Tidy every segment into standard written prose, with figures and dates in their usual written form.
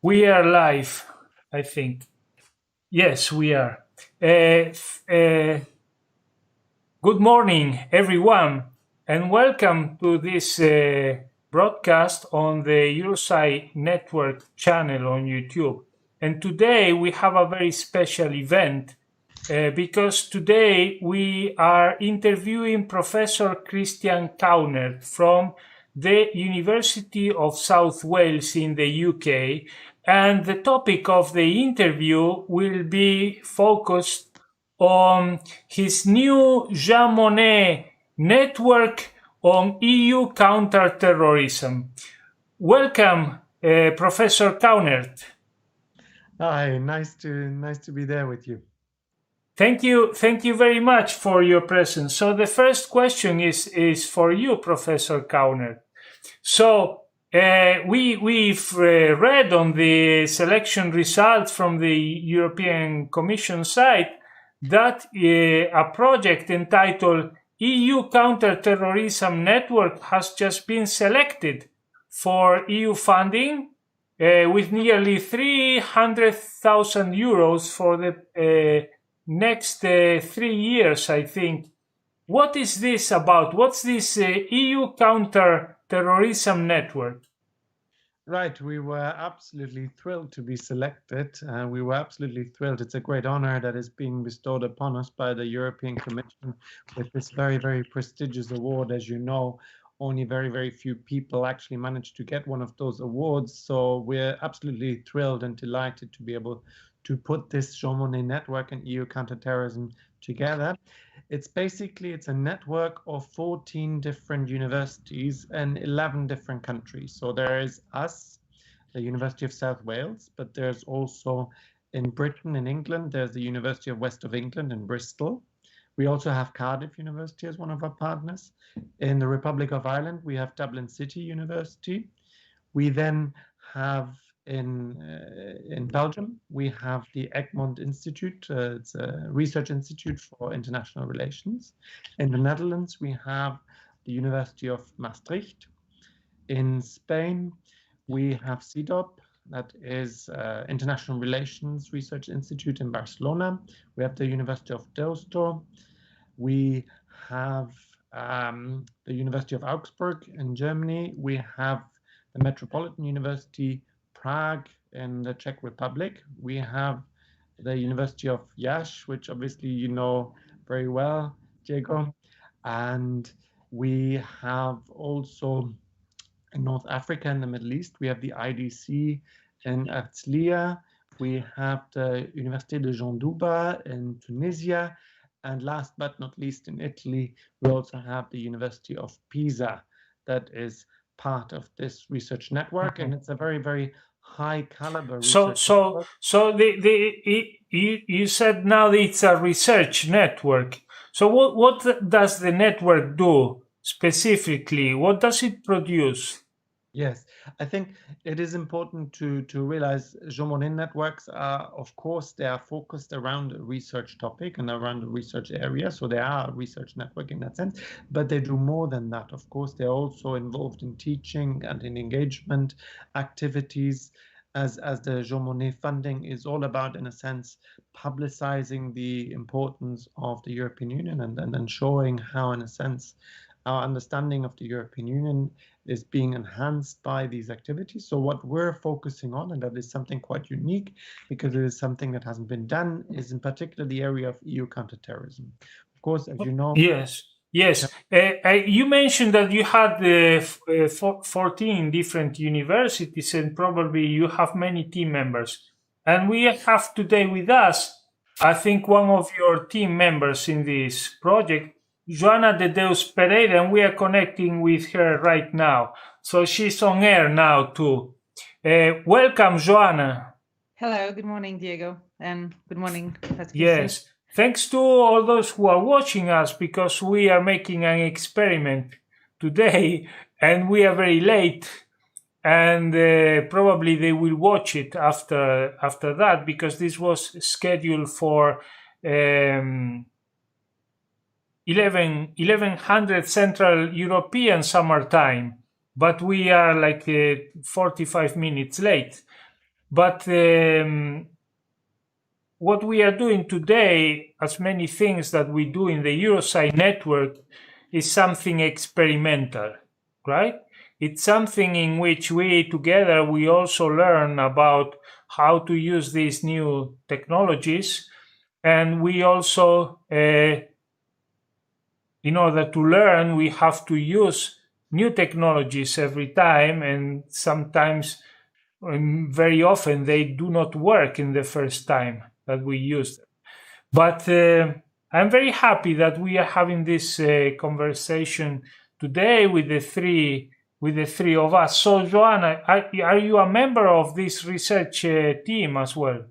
We are live, I think. Yes, we are. Good morning, everyone, and welcome to this broadcast on the Eurosci Network channel on YouTube. And today we have a very special event because today we are interviewing Professor Christian Kaunert from the University of South Wales in the UK. And the topic of the interview will be focused on his new Jean Monnet network on EU counter-terrorism. Welcome, Professor Kaunert. Hi, nice to be there with you. Thank you very much for your presence. So the first question is for you, Professor Kaunert. So we've read on the selection results from the European Commission site that a project entitled EU Counter-Terrorism Network has just been selected for EU funding with nearly 300,000 euros for the next 3 years, I think. What is this about? What's this EU counter-terrorism network? Right, we were absolutely thrilled to be selected. We were absolutely thrilled. It's a great honor that is being bestowed upon us by the European Commission with this very, very prestigious award. As you know, only very, very few people actually managed to get one of those awards. So we're absolutely thrilled and delighted to be able to put this Jean Monnet network and EU counterterrorism together. It's a network of 14 different universities and 11 different countries. So there is us, the University of South Wales, but there's also in Britain, in England, there's the University of West of England in Bristol. We also have Cardiff University as one of our partners. In the Republic of Ireland, we have Dublin City University. We then have in Belgium, we have the Egmont Institute. It's a research institute for international relations. In the Netherlands, we have the University of Maastricht. In Spain, we have CIDOB, that is International Relations Research Institute in Barcelona. We have the University of Deusto. We have the University of Augsburg in Germany. We have the Metropolitan University Prague in the Czech Republic. We have the University of Yash, which obviously you know very well, Diego. And we have also in North Africa and the Middle East, we have the IDC in Herzliya. We have the Université de Jean Duba in Tunisia. And last but not least, in Italy, we also have the University of Pisa that is part of this research network. And it's a very, very high caliber research network. So you said now it's a research network. So what does the network do specifically? What does it produce? Yes, I think it is important to realize Jean Monnet networks are, of course, they are focused around a research topic and around a research area. So they are a research network in that sense, but they do more than that. Of course, they're also involved in teaching and in engagement activities, as the Jean Monnet funding is all about, in a sense, publicizing the importance of the European Union and showing how, in a sense, our understanding of the European Union is being enhanced by these activities. So what we're focusing on, and that is something quite unique because it is something that hasn't been done, is in particular the area of EU counterterrorism. Of course, as you know. Yes. You mentioned that you had 14 different universities and probably you have many team members. And we have today with us, I think, one of your team members in this project, Joanna de Deus Pereira, and we are connecting with her right now. So she's on air now too. Welcome, Joanna. Hello, good morning, Diego, and good morning, Professor Christian. Yes, thanks to all those who are watching us, because we are making an experiment today and we are very late, and probably they will watch it after that, because this was scheduled for 1100 Central European Summer Time, but we are like 45 minutes late. But what we are doing today, as many things that we do in the Eurosci network, is something experimental, right? It's something in which we together, we also learn about how to use these new technologies. And we also, in order to learn, we have to use new technologies every time. And sometimes, very often, they do not work in the first time that we use them. But I'm very happy that we are having this conversation today with the three of us. So, Joanna, are you a member of this research team as well?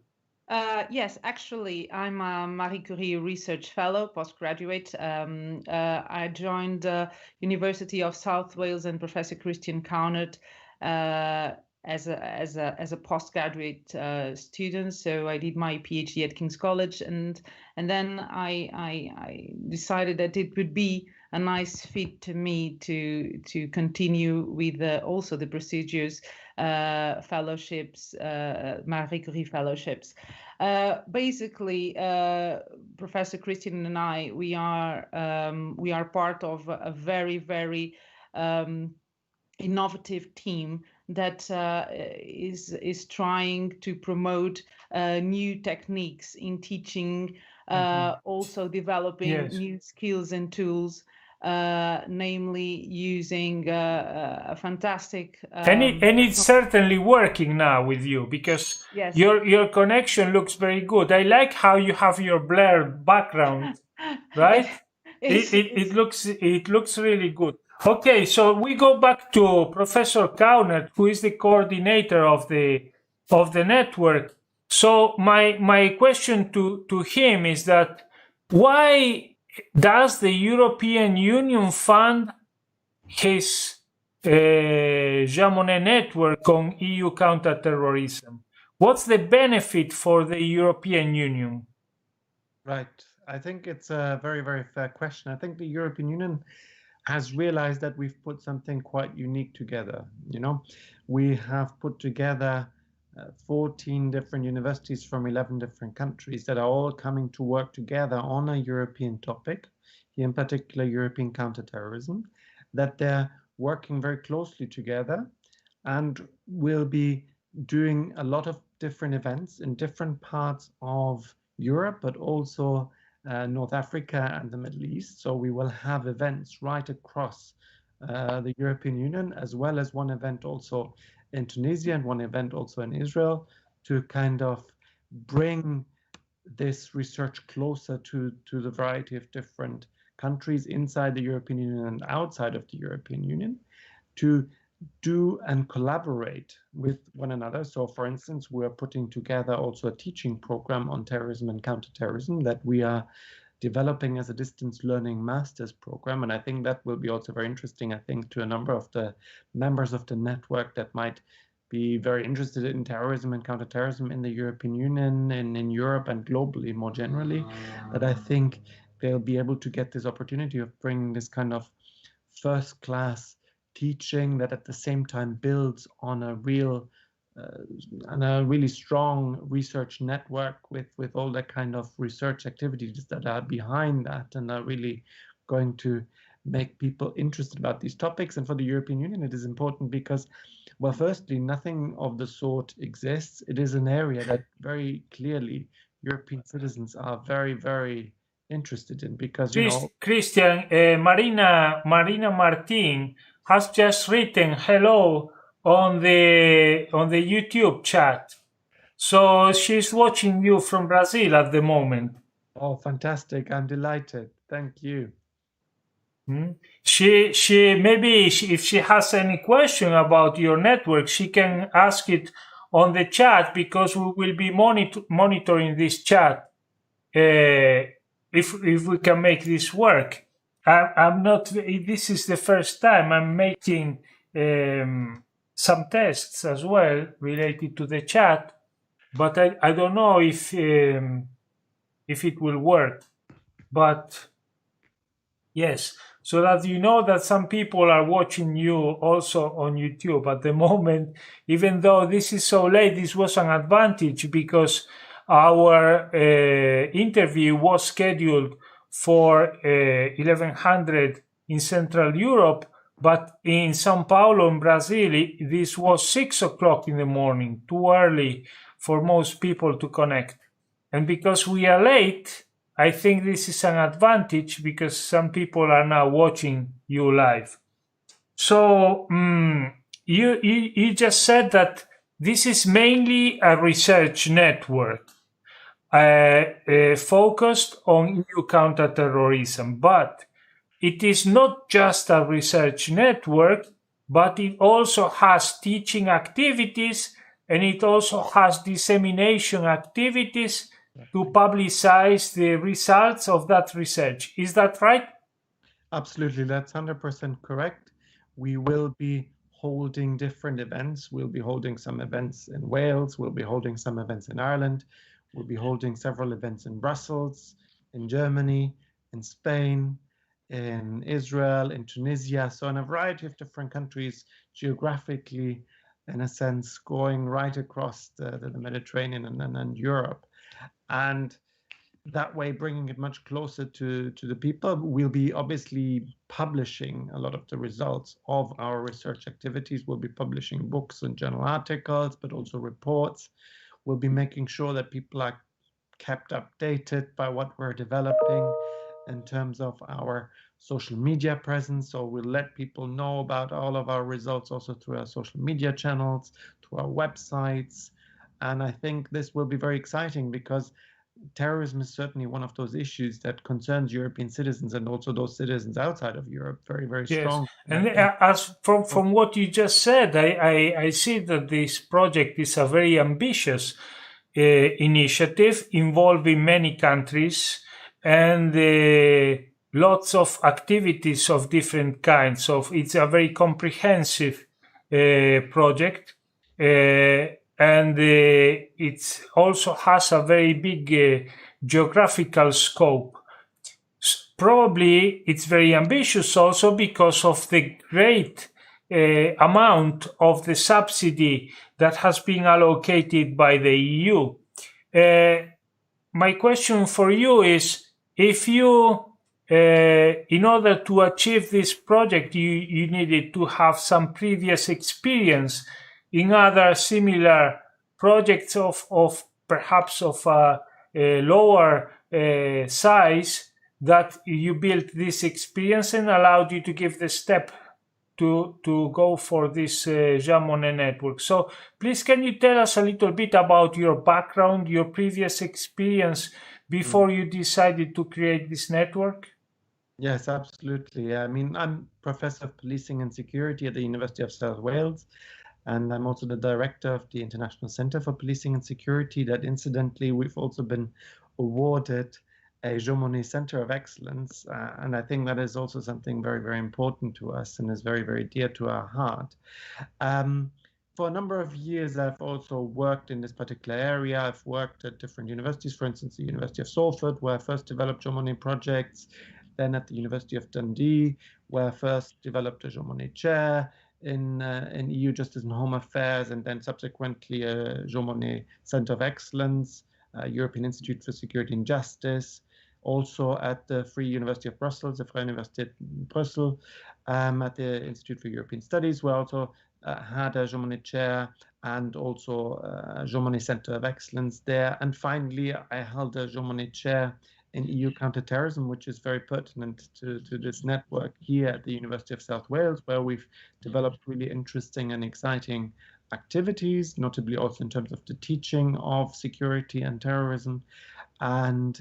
Yes, actually, I'm a Marie Curie Research Fellow, postgraduate. I joined the University of South Wales and Professor Christian Kaunert as a postgraduate student. So I did my PhD at King's College, and then I decided that it would be a nice fit to me to continue with also the prestigious fellowships, Marie Curie fellowships. Basically, Professor Christian and I, we are part of a very, very innovative team that is trying to promote new techniques in teaching, also developing new skills and tools, namely using a fantastic and it's certainly working now with you, because your connection looks very good. I like how you have your blurred background, right? It looks really good. Okay, so we go back to Professor Kaunert, who is the coordinator of the network. So my question to him is that, why does the European Union fund his Jean Monnet network on EU counter-terrorism? What's the benefit for the European Union? Right. I think it's a very, very fair question. I think the European Union has realized that we've put something quite unique together. We have put together 14 different universities from 11 different countries that are all coming to work together on a European topic, here in particular European counterterrorism, that they're working very closely together and will be doing a lot of different events in different parts of Europe, but also North Africa and the Middle East. So we will have events right across the European Union, as well as one event also in Tunisia and one event also in Israel, to kind of bring this research closer to the variety of different countries inside the European Union and outside of the European Union, to do and collaborate with one another. So, for instance, we're putting together also a teaching program on terrorism and counterterrorism that we are developing as a distance learning master's program. And I think that will be also very interesting, I think, to a number of the members of the network that might be very interested in terrorism and counterterrorism in the European Union and in Europe and globally more generally, that I think they'll be able to get this opportunity of bringing this kind of first-class teaching that at the same time builds on a really strong research network with all the kind of research activities that are behind that and are really going to make people interested about these topics. And for the European Union, it is important because, well, firstly, nothing of the sort exists. It is an area that very clearly European citizens are very, very interested in, because Christian, Marina Martin has just written hello on the YouTube chat. So she's watching you from Brazil at the moment. Oh, fantastic. I'm delighted. Thank you. She maybe if she has any question about your network, she can ask it on the chat, because we will be monitoring this chat if we can make this work. I'm not. This is the first time I'm making some tests as well related to the chat, but I don't know if it will work. But yes. so that you know that some people are watching you also on YouTube at the moment. Even though this is so late, this was an advantage because our interview was scheduled for 1100 in Central Europe, but in Sao Paulo, in Brazil, this was 6 o'clock in the morning, too early for most people to connect. And because we are late, I think this is an advantage because some people are now watching you live. So you just said that this is mainly a research network focused on EU counter-terrorism, but it is not just a research network, but it also has teaching activities and it also has dissemination activities to publicize the results of that research. Is that right? Absolutely, that's 100% correct. We will be holding different events. We'll be holding some events in Wales, we'll be holding some events in Ireland, we'll be holding several events in Brussels, in Germany, in Spain, in Israel, in Tunisia, so in a variety of different countries geographically, in a sense, going right across the Mediterranean and Europe. And that way, bringing it much closer to the people. We'll be obviously publishing a lot of the results of our research activities. We'll be publishing books and journal articles, but also reports. We'll be making sure that people are kept updated by what we're developing in terms of our social media presence. So we'll let people know about all of our results also through our social media channels, to our websites. And I think this will be very exciting because terrorism is certainly one of those issues that concerns European citizens and also those citizens outside of Europe very, very strong. And as from what you just said, I see that this project is a very ambitious initiative involving many countries and lots of activities of different kinds. So it's a very comprehensive project. And it also has a very big geographical scope. Probably it's very ambitious also because of the great amount of the subsidy that has been allocated by the EU. My question for you is, if you, in order to achieve this project, you needed to have some previous experience in other similar projects of perhaps of a lower size, that you built this experience and allowed you to give the step to go for this Jean Monnet network. So please, can you tell us a little bit about your background, your previous experience before you decided to create this network? Yes, absolutely. I mean, I'm Professor of Policing and Security at the University of South Wales. And I'm also the director of the International Center for Policing and Security that incidentally, we've also been awarded a Jean Monnet Center of Excellence. And I think that is also something very, very important to us and is very, very dear to our heart. For a number of years, I've also worked in this particular area. I've worked at different universities, for instance, the University of Salford, where I first developed Jean Monnet projects, then at the University of Dundee, where I first developed a Jean Monnet chair, in EU Justice and Home Affairs, and then subsequently a Jean Monnet Center of Excellence, European Institute for Security and Justice, also at the Free University of Brussels, the Vrije Universiteit Brussel, at the Institute for European Studies, where I also had a Jean Monnet chair and also a Jean Monnet Center of Excellence there. And finally, I held a Jean Monnet chair in EU counter-terrorism, which is very pertinent to this network here at the University of South Wales, where we've developed really interesting and exciting activities, notably also in terms of the teaching of security and terrorism. And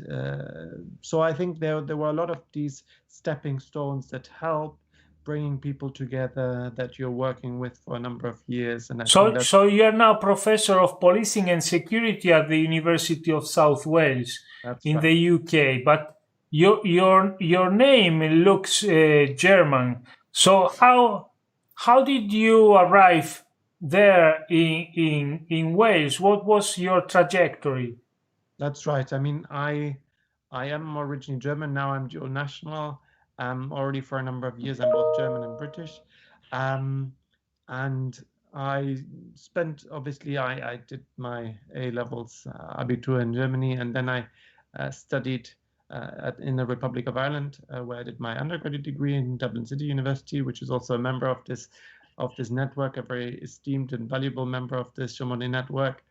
so I think there were a lot of these stepping stones that help bringing people together that you're working with for a number of years. And so you're now Professor of Policing and Security at the University of South Wales in the UK, but your name looks German. So how did you arrive there in Wales? What was your trajectory? That's right. I mean, I am originally German. Now I'm dual national. already for a number of years. I'm both German and British. And I spent, obviously, I did my A-levels, Abitur in Germany, and then I studied in the Republic of Ireland, where I did my undergraduate degree in Dublin City University, which is also a member of this network, a very esteemed and valuable member of this Jean Monnet network.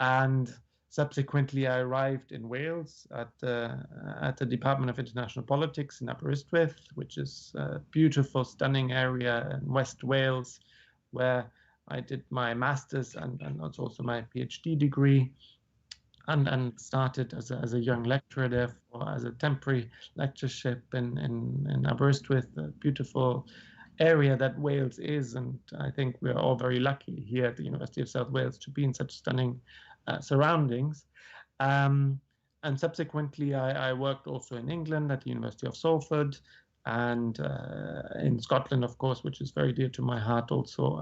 And subsequently, I arrived in Wales at the Department of International Politics in Aberystwyth, which is a beautiful, stunning area in West Wales, where I did my master's and also my PhD degree, and started as a young lecturer there as a temporary lectureship in Aberystwyth, a beautiful area that Wales is. And I think we're all very lucky here at the University of South Wales to be in such stunning surroundings. And subsequently, I worked also in England at the University of Salford, and in Scotland, of course, which is very dear to my heart, also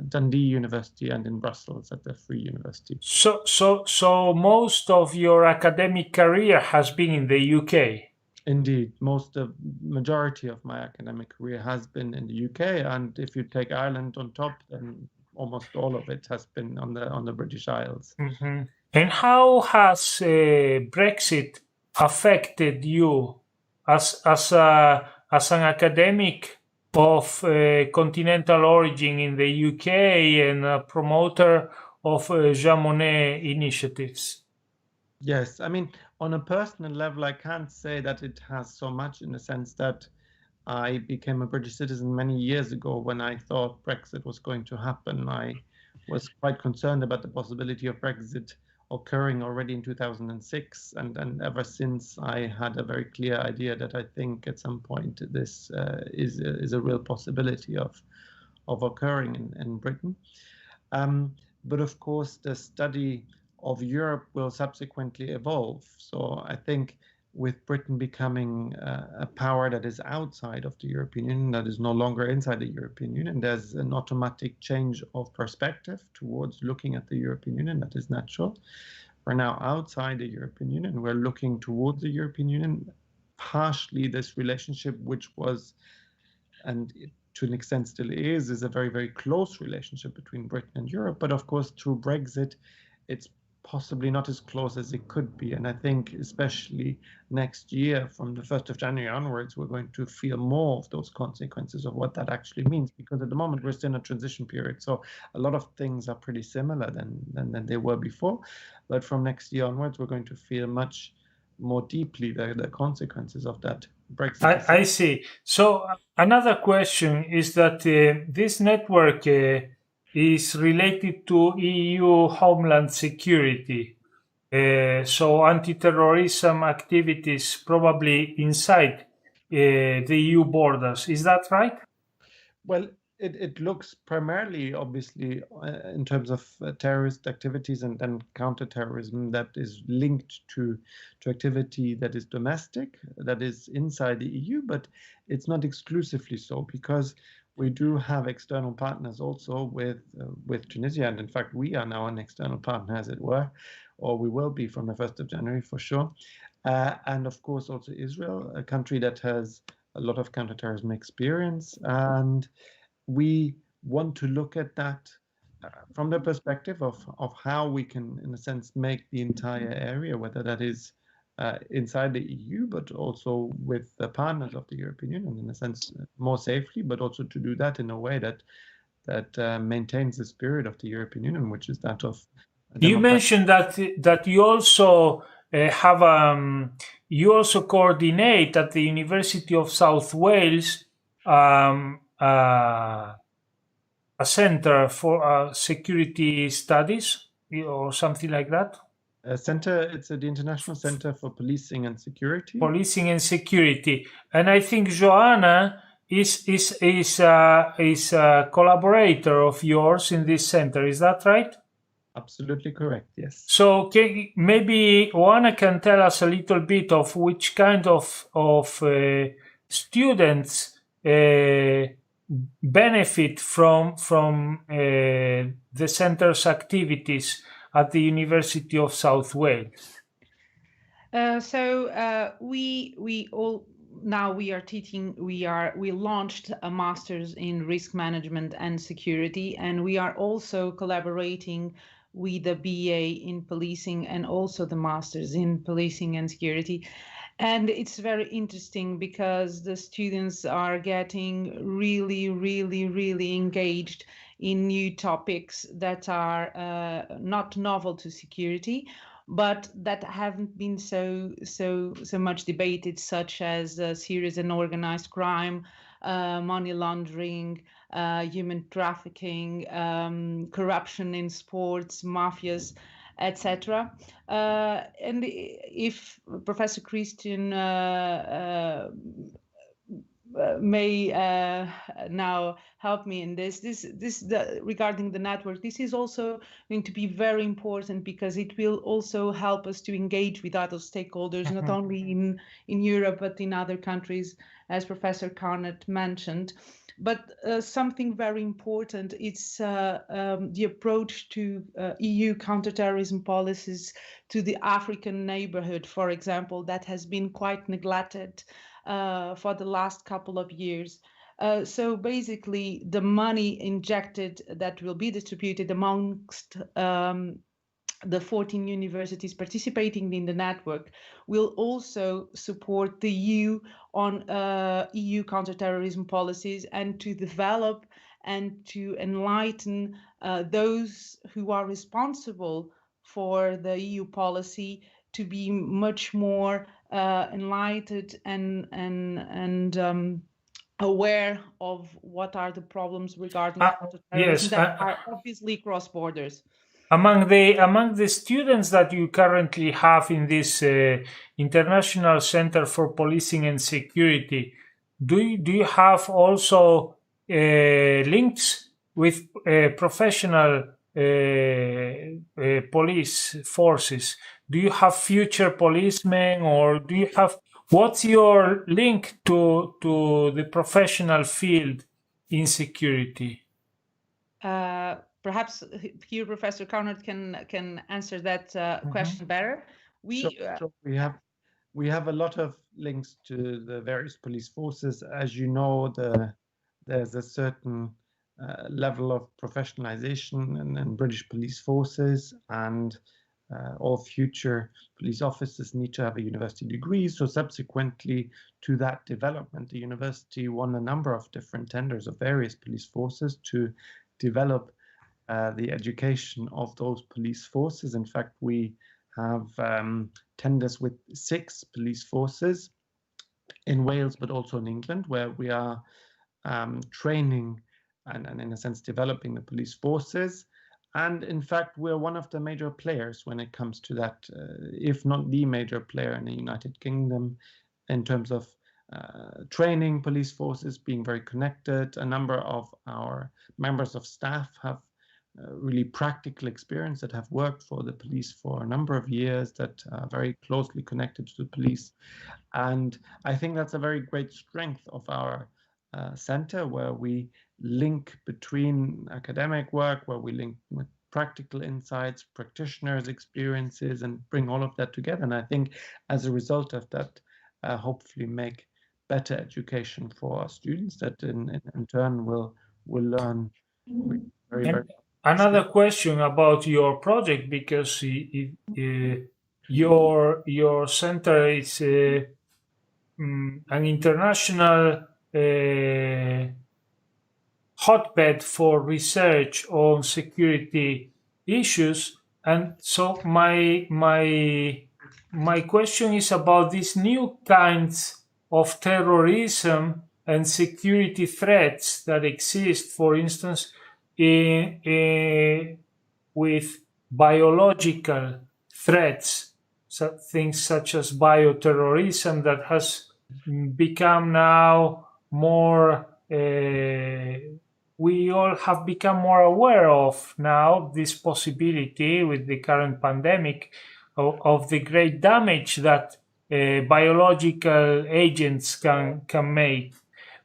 Dundee University, and in Brussels at the Vrije University. So most of your academic career has been in the UK. Indeed, majority of my academic career has been in the UK, and if you take Ireland on top, then almost all of it has been on the British Isles. Mm-hmm. And how has Brexit affected you as an academic of continental origin in the UK and a promoter of Jean Monnet initiatives? Yes, I mean, on a personal level, I can't say that it has so much, in the sense that I became a British citizen many years ago when I thought Brexit was going to happen. I was quite concerned about the possibility of Brexit occurring already in 2006, and ever since I had a very clear idea that I think at some point this is a real possibility of occurring in Britain. But of course, the study of Europe will subsequently evolve. So I think with Britain becoming a power that is outside of the European Union, that is no longer inside the European Union, there's an automatic change of perspective towards looking at the European Union that is natural. We're now outside the European Union. We're looking towards the European Union. Partially this relationship, which was, and to an extent still is a very, very close relationship between Britain and Europe. But of course, through Brexit, it's possibly not as close as it could be. And I think especially next year, from the 1st of January onwards, we're going to feel more of those consequences of what that actually means, because at the moment we're still in a transition period. So a lot of things are pretty similar than they were before. But from next year onwards, we're going to feel much more deeply the consequences of that Brexit. I see. So another question is that this network is related to EU homeland security. So anti-terrorism activities probably inside the EU borders. Is that right? Well, it looks primarily, obviously, in terms of terrorist activities and counter-terrorism, that is linked to activity that is domestic, that is inside the EU, but it's not exclusively so, because we do have external partners also with Tunisia, and in fact we are now an external partner, as it were, or we will be from the 1st of January for sure. And of course also Israel, a country that has a lot of counterterrorism experience, and we want to look at that from the perspective of how we can, in a sense, make the entire area, whether that is inside the EU, but also with the partners of the European Union, in a sense, more safely, but also to do that in a way that maintains the spirit of the European Union, which is that of. You mentioned that you also you also coordinate at the University of South Wales a center for security studies or something like that. A center, it's the International Center for Policing and Security. Policing and Security, and I think Joanna is a collaborator of yours in this center. Is that right? Absolutely correct. Yes. So maybe Joanna can tell us a little bit of which kind of students benefit from the center's activities at the University of South Wales. So we all now we are teaching. We launched a master's in risk management and security, and we are also collaborating with the BA in policing and also the masters in policing and security. And it's very interesting because the students are getting really, really, really engaged in new topics that are not novel to security, but that haven't been so much debated, such as serious and organized crime, money laundering, human trafficking, corruption in sports, mafias, etc. And if Professor Christian may now help me in regarding the network, this is also going to be very important because it will also help us to engage with other stakeholders, not only in Europe, but in other countries, as Professor Kaunert mentioned. But something very important, it's the approach to EU counter-terrorism policies to the African neighborhood, for example, that has been quite neglected for the last couple of years. So basically, the money injected that will be distributed amongst the 14 universities participating in the network will also support the EU on EU counterterrorism policies and to develop and to enlighten those who are responsible for the EU policy to be much more enlightened and aware of what are the problems regarding counterterrorism that are obviously cross borders. Among the students that you currently have in this International Center for Policing and Security, do you have also links with professional police forces? Do you have future policemen, or do you have, what's your link to the professional field in security? Perhaps here Professor Kaunert can answer that question better. Sure. We have a lot of links to the various police forces. As you know, there's a certain level of professionalization in British police forces, and all future police officers need to have a university degree. So subsequently to that development, the university won a number of different tenders of various police forces to develop the education of those police forces. In fact, we have tenders with 6 police forces in Wales, but also in England, where we are training and in a sense developing the police forces. And in fact, we're one of the major players when it comes to that, if not the major player in the United Kingdom in terms of training police forces, being very connected. A number of our members of staff have really practical experience, that have worked for the police for a number of years, that are very closely connected to the police. And I think that's a very great strength of our center, where we link between academic work, where we link with practical insights, practitioners' experiences, and bring all of that together. And I think as a result of that, hopefully make better education for our students that in turn will learn very Another question about your project, because your center is an international hotbed for research on security issues, and so my question is about these new kinds of terrorism and security threats that exist, for instance, with biological threats, so things such as bioterrorism that has become now more, we all have become more aware of now this possibility with the current pandemic of the great damage that biological agents can make,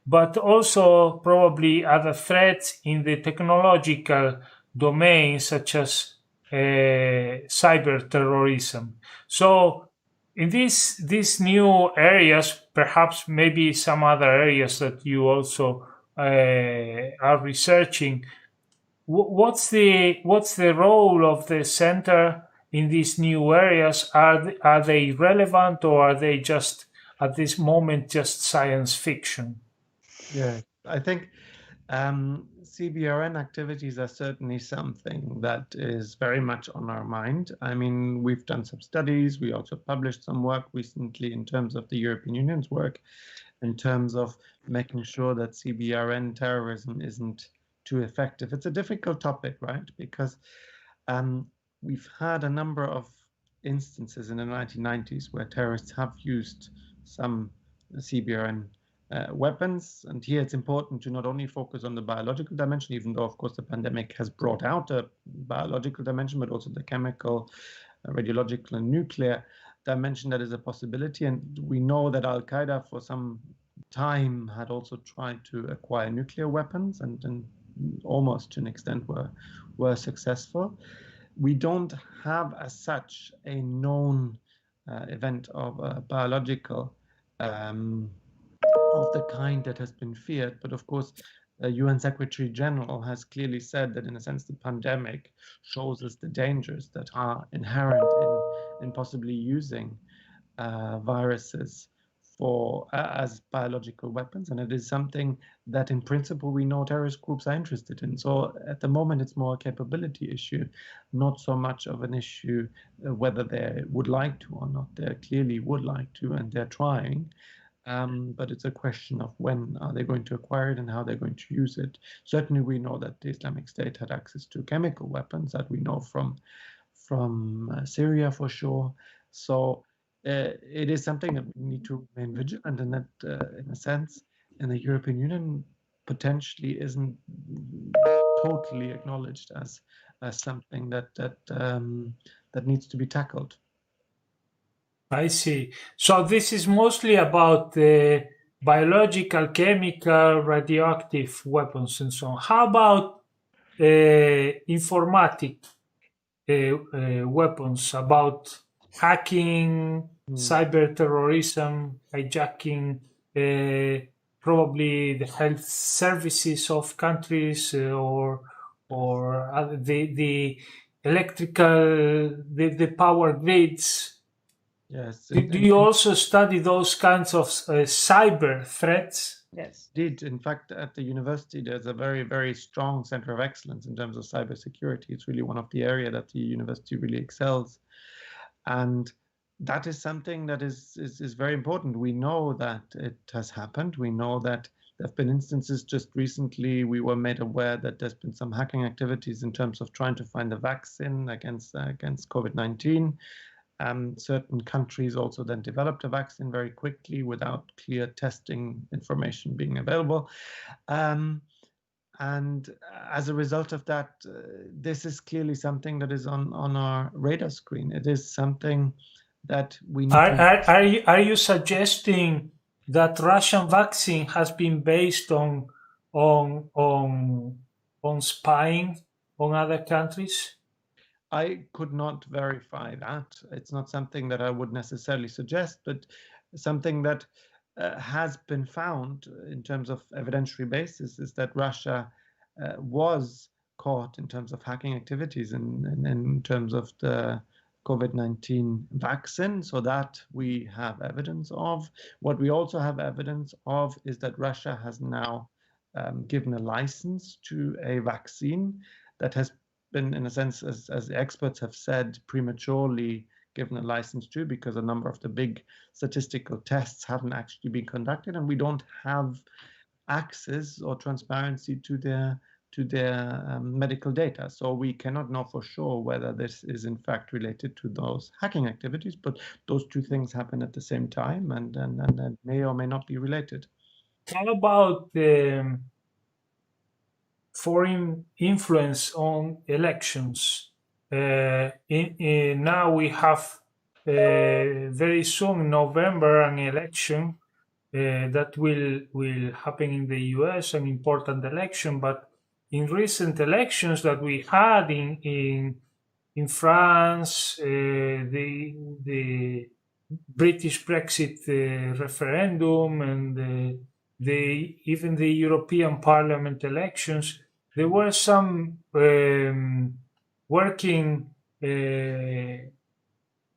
but also probably other threats in the technological domain, such as cyber terrorism. So in these new areas, perhaps maybe some other areas that you also are researching, what's the role of the center in these new areas? Are they relevant, or are they just at this moment just science fiction? Yeah, I think CBRN activities are certainly something that is very much on our mind. I mean, we've done some studies. We also published some work recently in terms of the European Union's work, in terms of making sure that CBRN terrorism isn't too effective. It's a difficult topic, right? Because we've had a number of instances in the 1990s where terrorists have used some CBRN weapons. And here it's important to not only focus on the biological dimension, even though, of course, the pandemic has brought out a biological dimension, but also the chemical, radiological, and nuclear dimension that is a possibility. And we know that Al-Qaeda for some time had also tried to acquire nuclear weapons, and almost to an extent were successful. We don't have as such a known event of a biological of the kind that has been feared. But of course, the UN Secretary General has clearly said that, in a sense, the pandemic shows us the dangers that are inherent in possibly using viruses for as biological weapons, and it is something that in principle we know terrorist groups are interested in. So at the moment it's more a capability issue, not so much of an issue whether they would like to or not. They clearly would like to, and they're trying, but it's a question of when are they going to acquire it and how they're going to use it. Certainly we know that the Islamic State had access to chemical weapons, that we know from Syria for sure. So it is something that we need to remain vigilant, and that, in a sense, in the European Union, potentially isn't totally acknowledged as something that needs to be tackled. I see. So this is mostly about the biological, chemical, radioactive weapons and so on. How about informatic weapons, about hacking, cyber terrorism, hijacking, probably the health services of countries, or the electrical, the power grids? Yes. Do you also study those kinds of cyber threats? Yes. Indeed. In fact, at the university, there's a very, very strong center of excellence in terms of cybersecurity. It's really one of the areas that the university really excels. And that is something that is very important. We know that it has happened. We know that there have been instances just recently. We were made aware that there's been some hacking activities in terms of trying to find a vaccine against COVID-19. Certain countries also then developed a vaccine very quickly without clear testing information being available. And as a result of that, this is clearly something that is on our radar screen. It is something that we need Are you suggesting that Russian vaccine has been based on spying on other countries? I could not verify that. It's not something that I would necessarily suggest, but something that has been found in terms of evidentiary basis is that Russia was caught in terms of hacking activities in terms of the COVID-19 vaccine. So that we have evidence of. What we also have evidence of is that Russia has now given a license to a vaccine that has been, in a sense, as experts have said, prematurely given a license to, because a number of the big statistical tests haven't actually been conducted, and we don't have access or transparency to their medical data. So we cannot know for sure whether this is in fact related to those hacking activities, but those two things happen at the same time, and may or may not be related. How about foreign influence on elections? Now we have very soon in November an election that will happen in the US, an important election. But in recent elections that we had in France, the British Brexit referendum and even the European Parliament elections, there were some working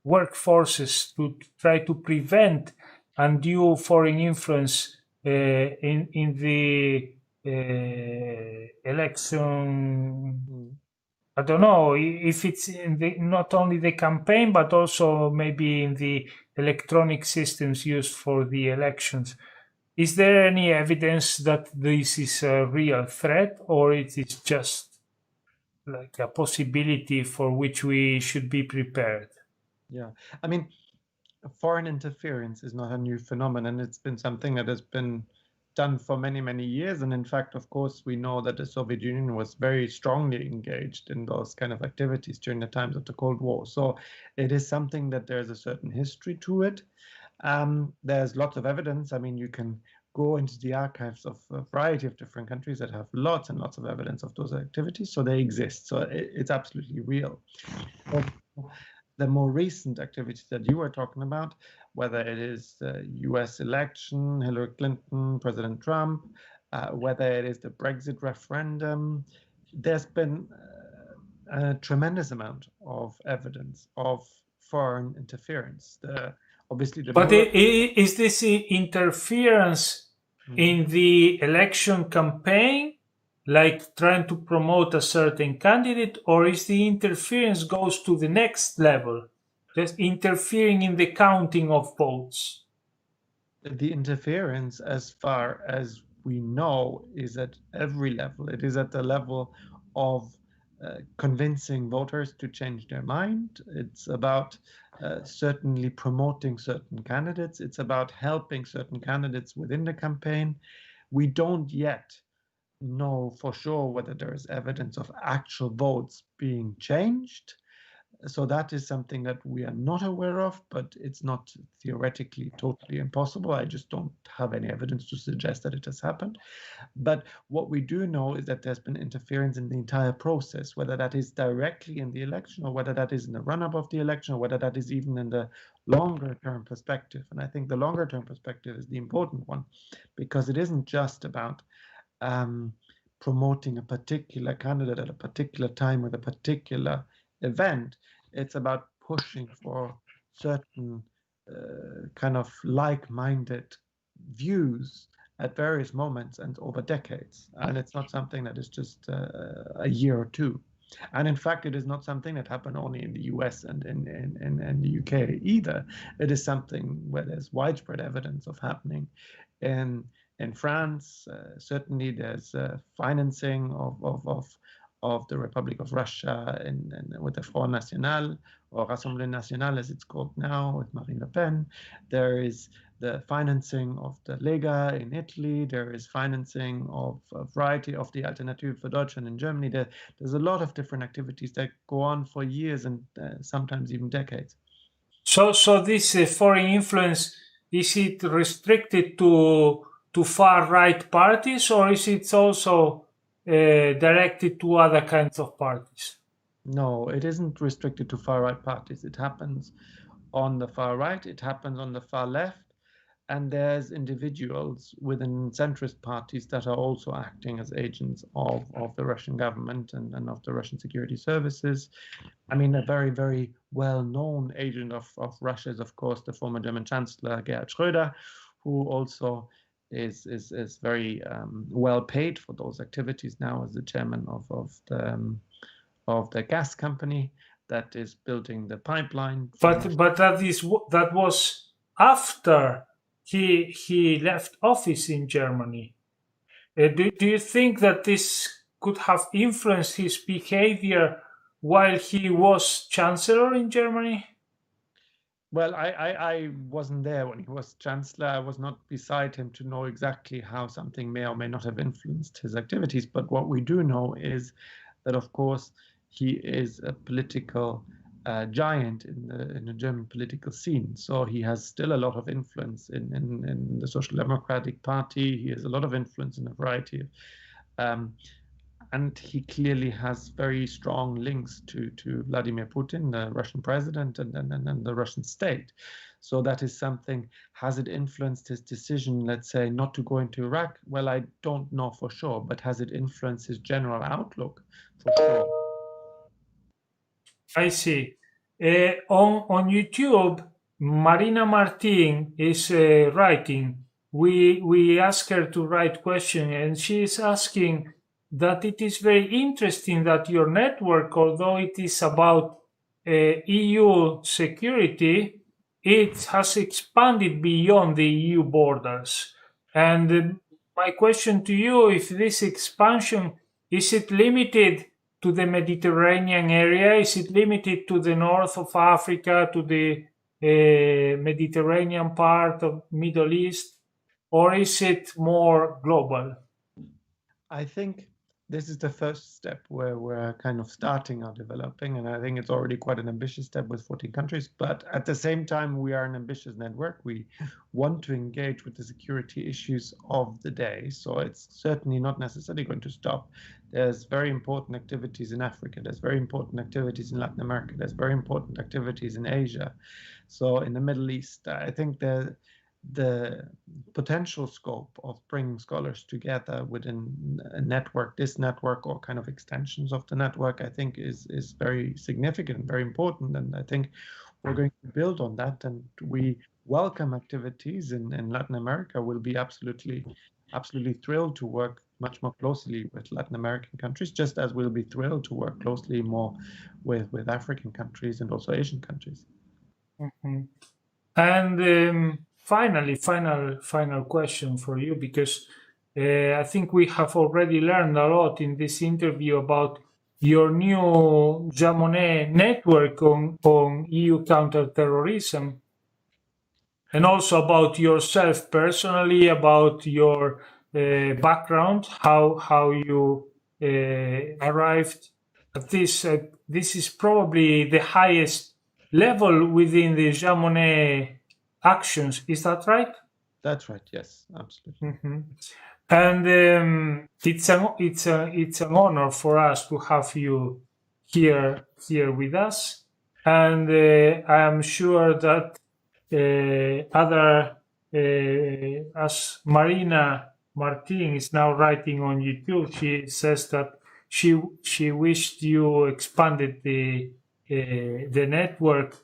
workforces to try to prevent undue foreign influence in the election. I don't know if it's in not only the campaign, but also maybe in the electronic systems used for the elections. Is there any evidence that this is a real threat, or it is just like a possibility for which we should be prepared? Yeah, I mean, foreign interference is not a new phenomenon. It's been something that has been done for many, many years. And in fact, of course, we know that the Soviet Union was very strongly engaged in those kind of activities during the times of the Cold War. So it is something that there's a certain history to it. There's lots of evidence. I mean, you can go into the archives of a variety of different countries that have lots and lots of evidence of those activities. So they exist. So it's absolutely real. But the more recent activities that you were talking about, whether it is the US election, Hillary Clinton, President Trump, whether it is the Brexit referendum, there's been a tremendous amount of evidence of foreign interference. But is this interference in the election campaign, like trying to promote a certain candidate, or is the interference goes to the next level, just interfering in the counting of votes? The interference, as far as we know, is at every level. It is at the level of convincing voters to change their mind. It's about certainly promoting certain candidates. It's about helping certain candidates within the campaign. We don't yet know for sure whether there is evidence of actual votes being changed. So that is something that we are not aware of, but it's not theoretically totally impossible. I just don't have any evidence to suggest that it has happened. But what we do know is that there's been interference in the entire process, whether that is directly in the election or whether that is in the run-up of the election or whether that is even in the longer-term perspective. And I think the longer-term perspective is the important one, because it isn't just about promoting a particular candidate at a particular time with a particular event. It's about pushing for certain kind of like-minded views at various moments and over decades. And it's not something that is just a year or two. And in fact, it is not something that happened only in the US and in the UK either. It is something where there's widespread evidence of happening in France. Certainly there's financing of the Republic of Russia with the Front National, or Rassemblement National as it's called now, with Marine Le Pen. There is the financing of the Lega in Italy. There is financing of a variety of the Alternative für Deutschland in Germany. There's a lot of different activities that go on for years and sometimes even decades. So this foreign influence, is it restricted to far-right parties, or is it also directed to other kinds of parties? No, it isn't restricted to far-right parties. It happens on the far right, it happens on the far left, and there's individuals within centrist parties that are also acting as agents of the Russian government and of the Russian security services. I mean, a very, very well-known agent of Russia is, of course, the former German Chancellor Gerhard Schröder, who also is very well paid for those activities now as the chairman of the gas company that is building the pipeline. But that was after he left office in Germany. Do you think that this could have influenced his behavior while he was chancellor in Germany? Well, I wasn't there when he was chancellor. I was not beside him to know exactly how something may or may not have influenced his activities. But what we do know is that, of course, he is a political giant in the German political scene. So he has still a lot of influence in the Social Democratic Party. He has a lot of influence in a variety of and he clearly has very strong links to Vladimir Putin, the Russian president, and the Russian state. So that is something. Has it influenced his decision, let's say, not to go into Iraq? Well, I don't know for sure, but has it influenced his general outlook? For sure. I see. On YouTube, Marina Martin is writing. We ask her to write question, and she is asking that it is very interesting that your network, although it is about EU security, it has expanded beyond the EU borders. And my question to you, if this expansion, is it limited to the Mediterranean area? Is it limited to the north of Africa, to the Mediterranean part of Middle East, or is it more global? I think this is the first step where we're kind of starting our developing, and I think it's already quite an ambitious step with 14 countries, but at the same time we are an ambitious network. We want to engage with the security issues of the day, so it's certainly not necessarily going to stop. There's very important activities in Africa, there's very important activities in Latin America, there's very important activities in Asia, so in the Middle East. I think the potential scope of bringing scholars together within a network, this network, or kind of extensions of the network, I think is very significant, very important, and I think we're going to build on that, and we welcome activities in Latin America. We'll be absolutely thrilled to work much more closely with Latin American countries, just as we'll be thrilled to work closely more with African countries and also Asian countries. Mm-hmm. And final question for you, because I think we have already learned a lot in this interview about your new Jean Monnet network on EU counter-terrorism, and also about yourself personally, about your background, how you arrived at this. This is probably the highest level within the Jean Monnet actions. Is that right? That's right. Yes, absolutely. Mm-hmm. And it's an honor for us to have you here with us. And I am sure that other, as Marina Martin is now writing on YouTube, she says that she wished you expanded the network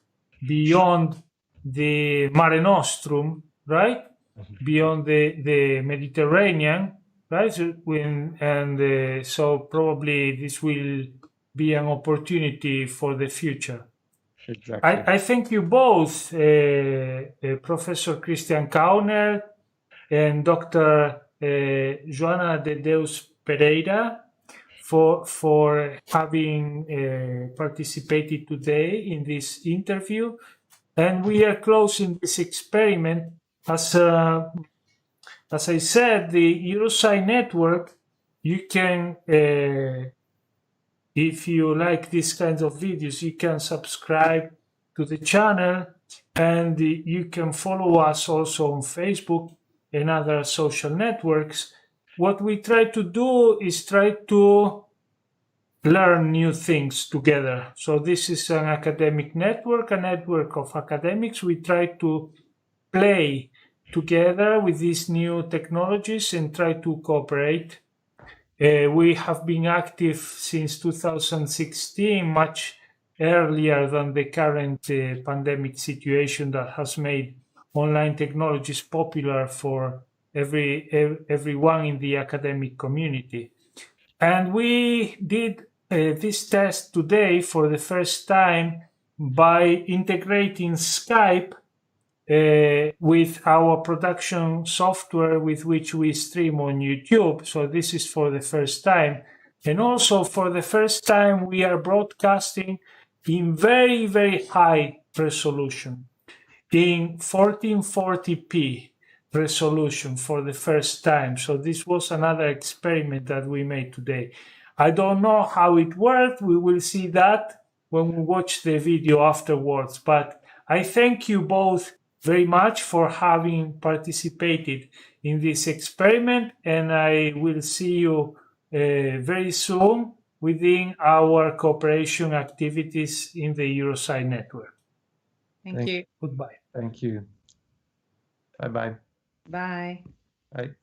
beyond the Mare Nostrum, right? Mm-hmm. Beyond the Mediterranean, right? So probably this will be an opportunity for the future. Exactly. I thank you both, Professor Christian Kaunert and Dr. Joanna de Deus Pereira, for having participated today in this interview. And we are closing this experiment. As I said, the Eurosci network, you can, if you like these kinds of videos, you can subscribe to the channel, and you can follow us also on Facebook and other social networks. What we try to do is try to learn new things together. So this is an academic network, a network of academics. We try to play together with these new technologies and try to cooperate. We have been active since 2016, much earlier than the current pandemic situation that has made online technologies popular for everyone in the academic community. And we did this test today for the first time by integrating Skype with our production software with which we stream on YouTube. So this is for the first time. And also for the first time, we are broadcasting in very, very high resolution, in 1440p resolution for the first time. So this was another experiment that we made today. I don't know how it worked. We will see that when we watch the video afterwards. But I thank you both very much for having participated in this experiment, and I will see you very soon within our cooperation activities in the Eurosci network. Thank you. Goodbye. Thank you. Bye-bye. Bye. Bye.